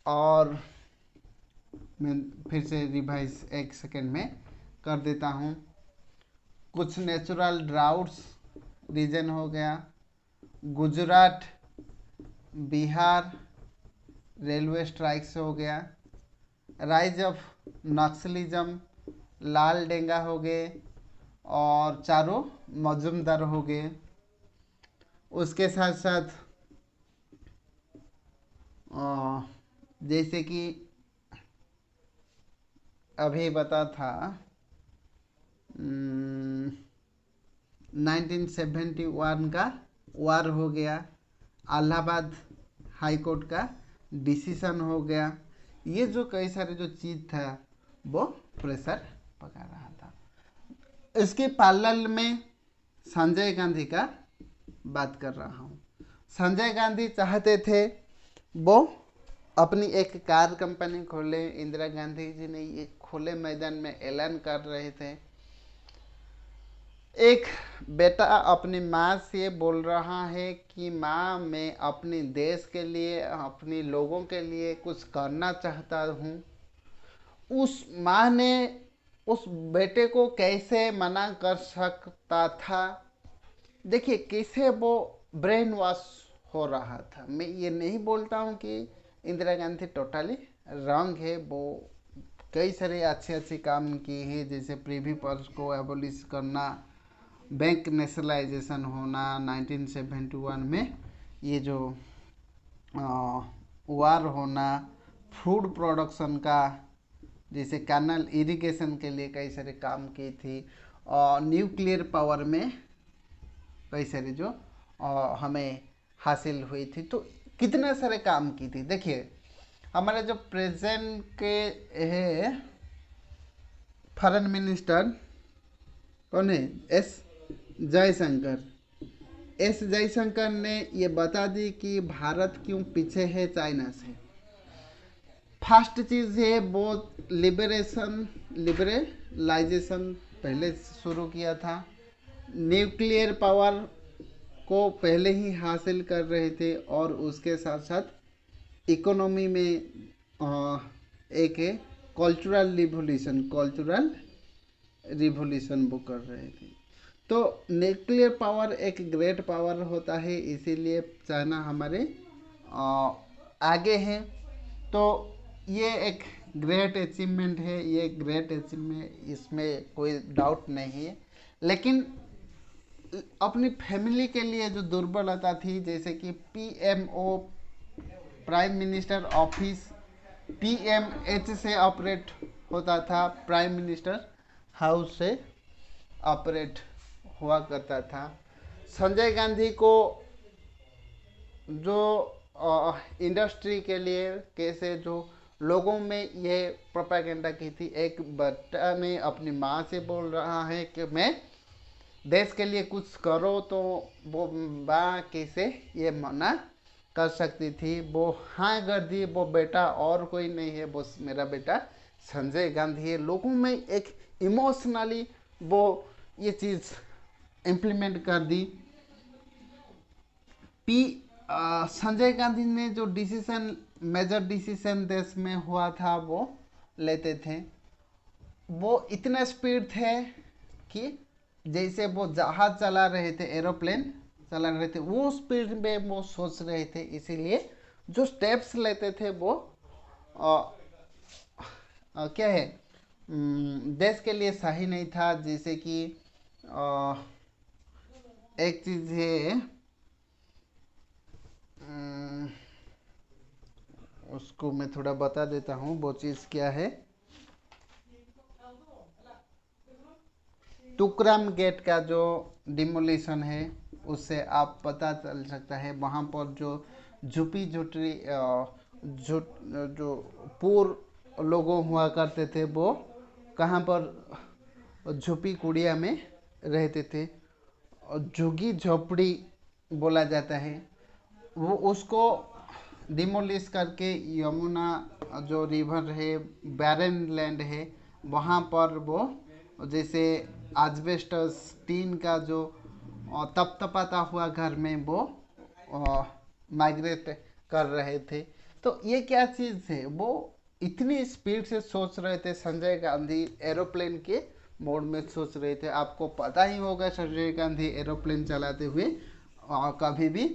और मैं फिर से रिवाइज एक सेकेंड में कर देता हूँ। कुछ नेचुरल ड्राउट्स रीजन हो गया, गुजरात बिहार रेलवे स्ट्राइक्स हो गया, राइज ऑफ नक्सलिज्म लाल डेंगा हो गए, और चारों मजूमदार हो गए। उसके साथ साथ जैसे कि अभी बता था 1971 का वार हो गया, इलाहाबाद हाई कोर्ट का डिसीजन हो गया। ये जो कई सारे जो चीज़ था वो प्रेशर पका रहा था। इसके पैरेलल में संजय गांधी का बात कर रहा हूँ। संजय गांधी चाहते थे वो अपनी एक कार कंपनी खोले। इंदिरा गांधी जी ने ये खुले मैदान में ऐलान कर रहे थे। एक बेटा अपनी माँ से बोल रहा है कि माँ, मैं अपने देश के लिए अपने लोगों के लिए कुछ करना चाहता हूँ। उस माँ ने उस बेटे को कैसे मना कर सकता था। देखिए कैसे वो ब्रेन वॉश हो रहा था। मैं ये नहीं बोलता हूँ कि इंदिरा गांधी टोटली रॉन्ग है, वो कई सारे अच्छे अच्छे काम किए हैं, जैसे प्रीवी पर्स को एबोलिश करना, बैंक नेशनलाइजेशन होना 1971 में, ये जो वार होना, फूड प्रोडक्शन का, जैसे कैनल इरिगेशन के लिए कई सारे काम की थी, और न्यूक्लियर पावर में कई सारे जो हमें हासिल हुई थी। तो कितने सारे काम की थी। देखिए हमारे जो प्रेजेंट के है फॉरेन मिनिस्टर कौन है, एस जयशंकर। एस जयशंकर ने ये बता दी कि भारत क्यों पीछे है चाइना से। फर्स्ट चीज़ है वो लिबरलाइजेशन पहले शुरू किया था। न्यूक्लियर पावर को पहले ही हासिल कर रहे थे, और उसके साथ साथ इकोनॉमी में एक है कल्चरल रिवोल्यूशन वो कर रहे थे। तो न्यूक्लियर पावर एक ग्रेट पावर होता है, इसीलिए चाइना हमारे आगे है। तो ये एक ग्रेट अचीवमेंट है, ये ग्रेट अचीवमेंट, इसमें कोई डाउट नहीं है। लेकिन अपनी फैमिली के लिए जो दुर्बलता थी, जैसे कि PMO prime minister office PMH से ऑपरेट होता था, प्राइम मिनिस्टर हाउस से ऑपरेट हुआ करता था। संजय गांधी को जो इंडस्ट्री के लिए कैसे जो लोगों में ये प्रोपेगेंडा की थी, एक बच्चा ने अपनी माँ से बोल रहा है कि मैं देश के लिए कुछ करो, तो वो माँ कैसे ये मना कर सकती थी। वो हाँ कर दी, वो बेटा और कोई नहीं है, वो मेरा बेटा संजय गांधी है। लोगों में एक इमोशनली वो ये चीज़ इम्प्लीमेंट कर दी। संजय गांधी ने जो डिसीजन, मेजर डिसीजन देश में हुआ था वो लेते थे, वो इतने स्पीड थे कि जैसे वो जहाज चला रहे थे, एरोप्लेन चला रहे थे, वो स्पीड में वो सोच रहे थे। इसीलिए जो स्टेप्स लेते थे वो क्या है, देश के लिए सही नहीं था। जैसे कि एक चीज़ है, उसको मैं थोड़ा बता देता हूँ, वो चीज़ क्या है। टुकराम गेट का जो डिमोलिशन है, उससे आप पता चल सकता है वहाँ पर जो झुपी झुटरी जो पूर लोगों हुआ करते थे, वो कहाँ पर झुपी कुड़िया में रहते थे, झुग्गी झोपड़ी बोला जाता है। वो उसको डिमोलिश करके यमुना जो रिवर है, बैरन लैंड है, वहाँ पर वो जैसे एस्बेस्टस टीन का जो तपतपाता हुआ घर में वो माइग्रेट कर रहे थे। तो ये क्या चीज़ है, वो इतनी स्पीड से सोच रहे थे। संजय गांधी एरोप्लेन के मोड में सोच रहे थे। आपको पता ही होगा संजय गांधी एरोप्लेन चलाते हुए कभी भी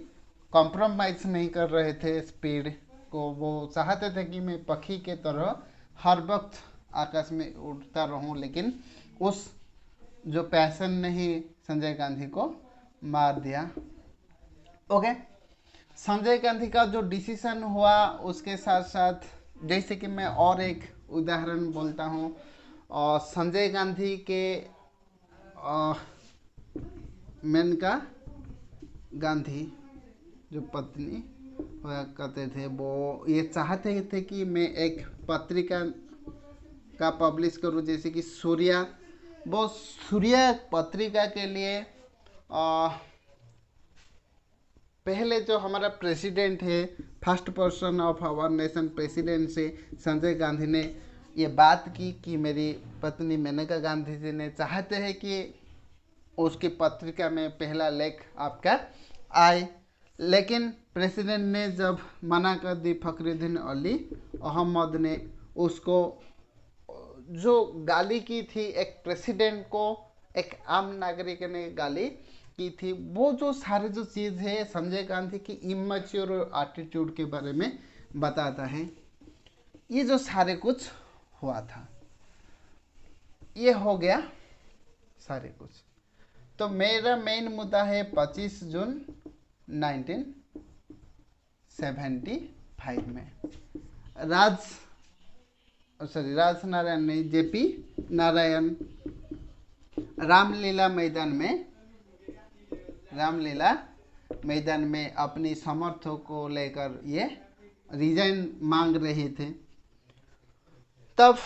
कॉम्प्रोमाइज़ नहीं कर रहे थे स्पीड को। वो चाहते थे कि मैं पक्षी के तरह हर वक्त आकाश में उड़ता रहूं, लेकिन उस जो पैशन ने ही संजय गांधी को मार दिया। ओके, संजय गांधी का जो डिसीजन हुआ, उसके साथ साथ जैसे कि मैं और एक उदाहरण बोलता हूँ, और संजय गांधी के मेनका गांधी जो पत्नी हुआ करते थे, वो ये चाहते थे कि मैं एक पत्रिका का पब्लिश करूं, जैसे कि सूर्या। वो सूर्या पत्रिका के लिए पहले जो हमारा प्रेसिडेंट है, first person of our nation president से संजय गांधी ने ये बात की कि मेरी पत्नी मेनका गांधी जी ने चाहते हैं कि उसकी पत्रिका में पहला लेख आपका आए, लेकिन प्रेसिडेंट ने जब मना कर दी, फखरुद्दीन अली अहमद ने उसको जो गाली की थी, एक प्रेसिडेंट को एक आम नागरिक ने गाली की थी, वो जो सारे जो चीज़ है संजय गांधी की इमेच्योर एटीट्यूड के बारे में बताता है। ये जो सारे कुछ हुआ था, ये हो गया सारे कुछ। तो मेरा मेन मुद्दा है 25 जून 1975 में राज नारायण नहीं, JP नारायण रामलीला मैदान में अपनी समर्थकों को लेकर ये रिजाइन मांग रहे थे। तब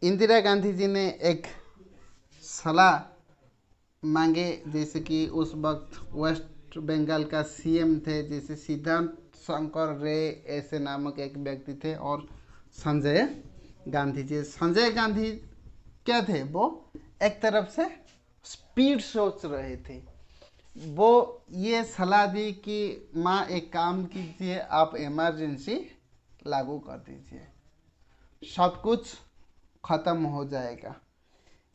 इंदिरा गांधी जी ने एक सलाह मांगे, जैसे कि उस वक्त वेस्ट बंगाल का CM थे, जैसे सिद्धांत शंकर रे ऐसे नामक एक व्यक्ति थे, और संजय गांधी जी। संजय गांधी क्या थे, वो एक तरफ से स्पीड सोच रहे थे। वो ये सलाह दी कि माँ एक काम कीजिए, आप इमरजेंसी लागू कर दीजिए, सब कुछ खत्म हो जाएगा।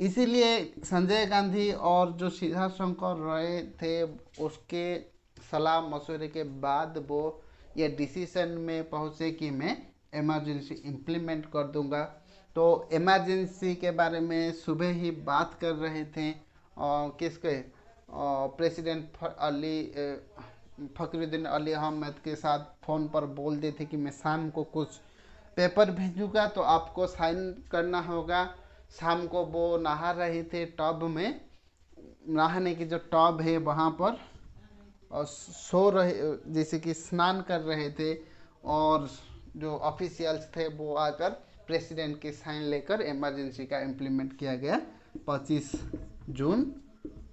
इसीलिए संजय गांधी और जो सिद्धार्थ शंकर रहे थे, उसके सलाह मशवरे के बाद वो ये डिसीजन में पहुँचे कि मैं इमरजेंसी इम्प्लीमेंट कर दूंगा। तो इमरजेंसी के बारे में सुबह ही बात कर रहे थे किसके, प्रेसिडेंट अली फ़खरुद्दीन अली अहमद के साथ फ़ोन पर बोल दिए थे कि मैं शाम को कुछ पेपर भेजूँगा तो आपको साइन करना होगा। शाम को वो नहा रहे थे टब में, नहाने की जो टब है वहाँ पर, और सो रहे, जैसे कि स्नान कर रहे थे, और जो ऑफिशियल्स थे वो आकर प्रेसिडेंट की साइन लेकर इमरजेंसी का इम्प्लीमेंट किया गया 25 जून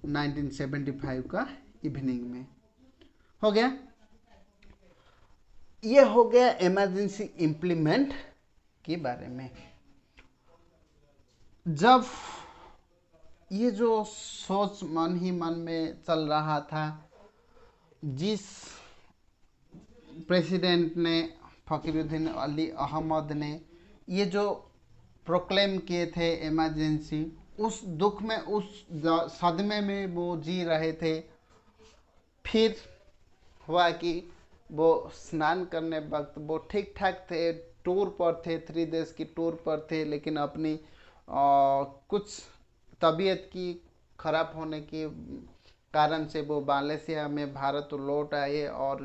1975 का इवनिंग में। हो गया, ये हो गया इमरजेंसी इम्प्लीमेंट के बारे में। जब ये जो सोच मन ही मन में चल रहा था, जिस प्रेसिडेंट ने, फ़खरुद्दीन अली अहमद ने ये जो प्रोक्लेम किए थे इमरजेंसी, उस दुख में, उस सदमे में वो जी रहे थे। फिर हुआ कि वो स्नान करने वक्त वो ठीक ठाक थे, टूर पर थे, 3 देश की टूर पर थे, लेकिन अपनी कुछ तबीयत की खराब होने के कारण से वो मालয়েशिया में भारत लौट आए और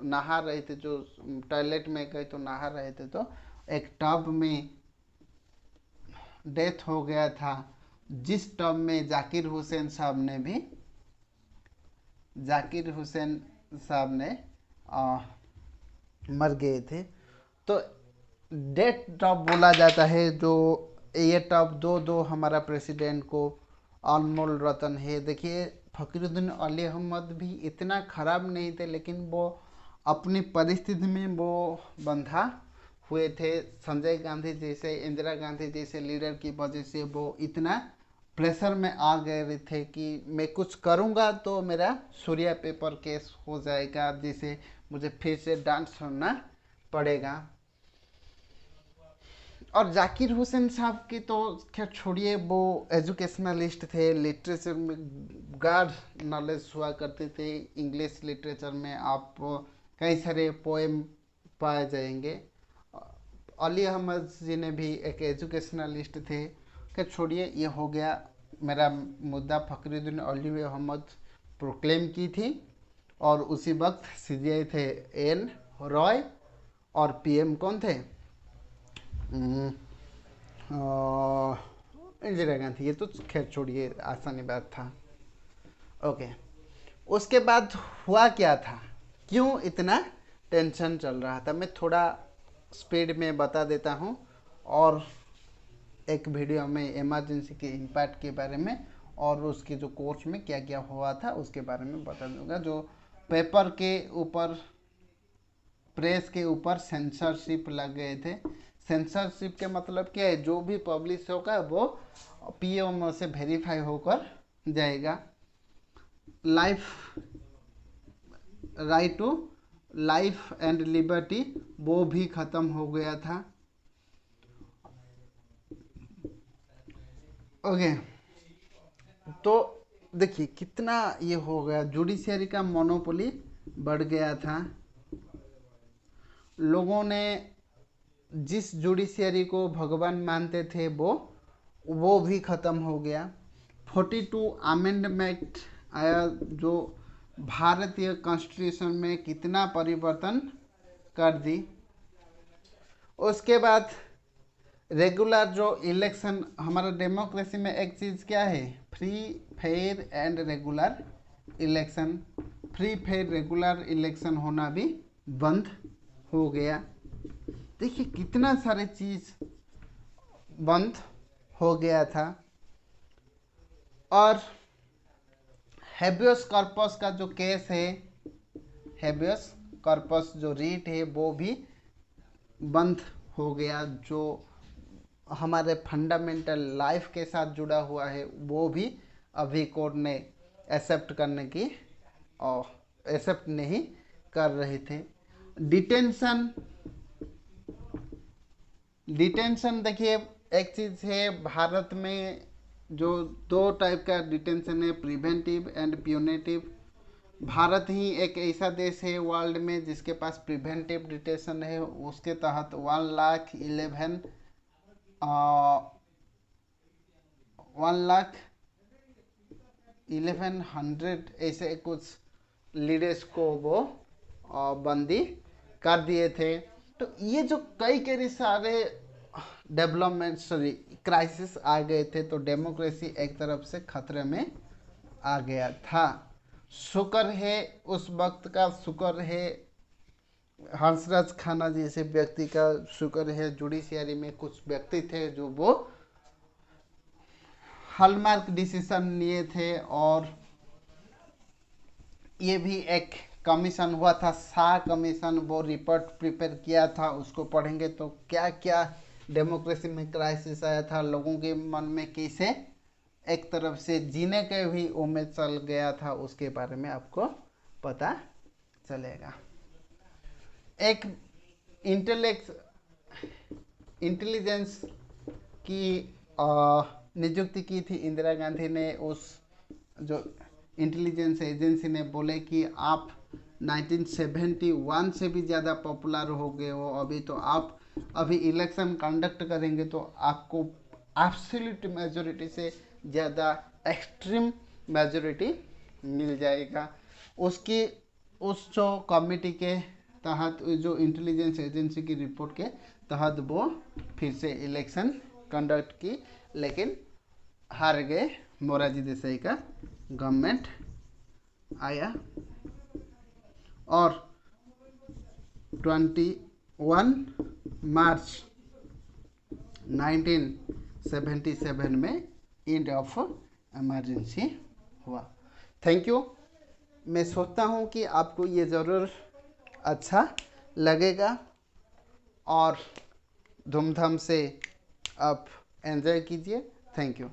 नहा रहे थे, जो टॉयलेट में गए तो नहा रहे थे, तो एक टब में डेथ हो गया था, जिस टब में जाकिर हुसैन साहब ने भी, जाकिर हुसैन साहब ने मर गए थे। तो डेथ टब बोला जाता है। जो ये टब दो दो हमारा प्रेसिडेंट को अनमोल रतन है। देखिए, फ़खरुद्दीन अली अहमद भी इतना खराब नहीं थे, लेकिन वो अपनी परिस्थिति में वो बंधा हुए थे। संजय गांधी जैसे, इंदिरा गांधी जैसे लीडर की वजह से वो इतना प्रेशर में आ गए थे कि मैं कुछ करूंगा तो मेरा सूर्या पेपर केस हो जाएगा, जिसे मुझे फिर से डांट सुनना पड़ेगा। और जाकिर हुसैन साहब की तो खैर छोड़िए, वो एजुकेशनलिस्ट थे, लिटरेचर में गाढ़ नॉलेज हुआ करते थे। इंग्लिश लिटरेचर में आप कई सारे पोएम पाए जाएंगे। अली अहमद जी ने भी एक एजुकेशनलिस्ट थे। खैर छोड़िए, ये हो गया मेरा मुद्दा। फ़खरुद्दीन अली अहमद प्रोक्लेम की थी, और उसी वक्त सीजीआई थे एन रॉय, और पीएम कौन थे? इंदिरा गांधी। ये तो खैर छोड़िए, आसानी बात था। ओके, उसके बाद हुआ क्या था, क्यों इतना टेंशन चल रहा था, मैं थोड़ा स्पीड में बता देता हूँ, और एक वीडियो में इमरजेंसी के इम्पैक्ट के बारे में और उसके जो कोर्स में क्या क्या हुआ था उसके बारे में बता दूंगा। जो पेपर के ऊपर, प्रेस के ऊपर सेंसरशिप लग गए थे। सेंसरशिप के मतलब क्या है? जो भी पब्लिश होगा वो पीएमओ से वेरीफाई होकर जाएगा। Life, right to life and liberty, वो भी ख़त्म हो गया था। ओके, तो देखिए कितना ये हो गया, जुडिशियरी का मोनोपोली बढ़ गया था। लोगों ने जिस जुडिशियरी को भगवान मानते थे वो भी ख़त्म हो गया। 42 अमेंडमेंट आया, जो भारतीय कॉन्स्टिट्यूशन में कितना परिवर्तन कर दी। उसके बाद रेगुलर जो इलेक्शन, हमारा डेमोक्रेसी में एक चीज़ क्या है? Free, fair and regular election. Free, fair, regular election होना भी बंद हो गया। देखिए कितना सारे चीज़ बंद हो गया था। और हेबियस कॉर्पस का जो केस है, हेबियस कॉर्पस जो रीट है, वो भी बंद हो गया। जो हमारे फंडामेंटल लाइफ के साथ जुड़ा हुआ है वो भी अभी कोर्ट ने एक्सेप्ट करने की, और एक्सेप्ट नहीं कर रहे थे। डिटेंशन, डिटेंशन देखिए एक चीज़ है, भारत में जो दो टाइप का डिटेंशन है, प्रिवेंटिव एंड प्यूनेटिव। भारत ही एक ऐसा देश है वर्ल्ड में जिसके पास प्रिवेंटिव डिटेंशन है। उसके तहत 1,11,000 ऐसे कुछ लीडर्स को वो बंदी कर दिए थे। तो ये जो कई सारे डेवलपमेंट सॉरी क्राइसिस आ गए थे, तो डेमोक्रेसी एक तरफ से खतरे में आ गया था। शुक्र है उस वक्त का, शुक्र है हंसराज खाना जैसे व्यक्ति का, शुक्र है जुडिशियरी में कुछ व्यक्ति थे जो वो हॉलमार्क डिसीजन लिए थे। और ये भी एक कमीशन हुआ था, शाह कमीशन, वो रिपोर्ट प्रिपेयर किया था। उसको पढ़ेंगे तो क्या क्या डेमोक्रेसी में क्राइसिस आया था, लोगों के मन में कैसे एक तरफ से जीने के भी उम्मीद चल गया था, उसके बारे में आपको पता चलेगा। एक इंटेलिजेंस की नियुक्ति की थी इंदिरा गांधी ने। उस जो इंटेलिजेंस एजेंसी ने बोले कि आप 1971 से भी ज़्यादा पॉपुलर हो गए हो, अभी तो आप अभी इलेक्शन कंडक्ट करेंगे तो आपको एब्सोल्यूट मेजोरिटी से ज़्यादा एक्सट्रीम मेजोरिटी मिल जाएगा। उसकी उस जो कमेटी के तहत, जो इंटेलिजेंस एजेंसी की रिपोर्ट के तहत वो फिर से इलेक्शन कंडक्ट की, लेकिन हार गए। मोरारजी देसाई का गवर्नमेंट आया और 21 मार्च 1977 में एंड ऑफ इमरजेंसी हुआ। Thank you. मैं सोचता हूँ कि आपको ये ज़रूर अच्छा लगेगा और धूमधाम से आप एंजॉय कीजिए। Thank you.